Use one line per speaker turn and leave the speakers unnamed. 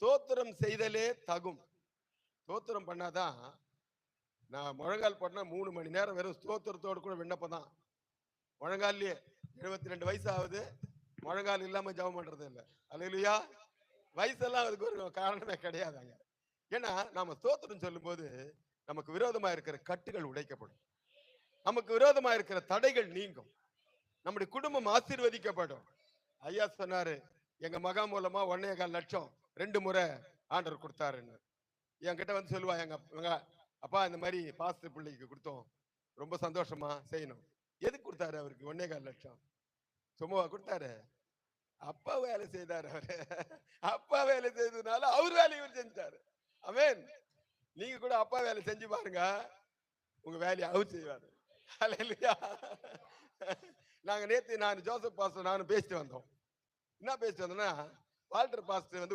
ஸ்தோத்திரம் செய்தலே தகும். ஸ்தோத்திரம் பண்ணாதான். நான் முழங்கால் போட்டா 3 மணி நேரம் வெறும் ஸ்தோத்திரத்தோடு கூட விண்ணப்பம் தான். முழங்கால்லயே 72 வயசு ஆகுது, முழங்கால் இல்லாம ஜெபம் பண்றது இல்ல. அல்லேலூயா. வயசெல்லாம் அதுக்கு ஒரு காரணமே கிடையாதுங்க. ஏன்னா நாம ஸ்தோத்திரம் சொல்லும்போது நமக்கு விரோதமா இருக்கிற கட்டுகள் உடைக்கப்படும். நமக்கு விரோதமா இருக்கிற தடைகள் நீங்கும். நம்முடைய குடும்பம் ஆசீர்வதிக்கப்படும். ஐயா சொன்னாரு, எங்க மகா மூலமா 1.25 லட்சம் 2 முறை ஆண்டவர் கொடுத்தாருன்னு. என்கிட்ட வந்து சொல்லுவா, எங்க அப்பா இந்த மாதிரி பாஸ்டர் பிள்ளைக்கு கொடுத்தோம், ரொம்ப சந்தோஷமா செய்யணும். எதுக்கு கொடுத்தாரு அவருக்கு 1.25 லட்சம்? சும்மாவா கொடுத்தாரு? அப்பா வேலை செய்தாரு அவரு. அப்பா வேலை செய்ததுனால அவர் வேலையை இவர் செஞ்சாரு. ஆமென். நீங்க கூட அப்பா வேலை செஞ்சு பாருங்க, உங்க வேலையை அவர் செய்வாரு. ஹல்லேலூயா. நாங்க நேத்து நான் ஜோசப் பாஸ்டர் நானும் பேசிட்டு வந்தோம். என்ன பேசிட்டு வந்தோம்னா, வால்டர் பாஸ்டர் வந்து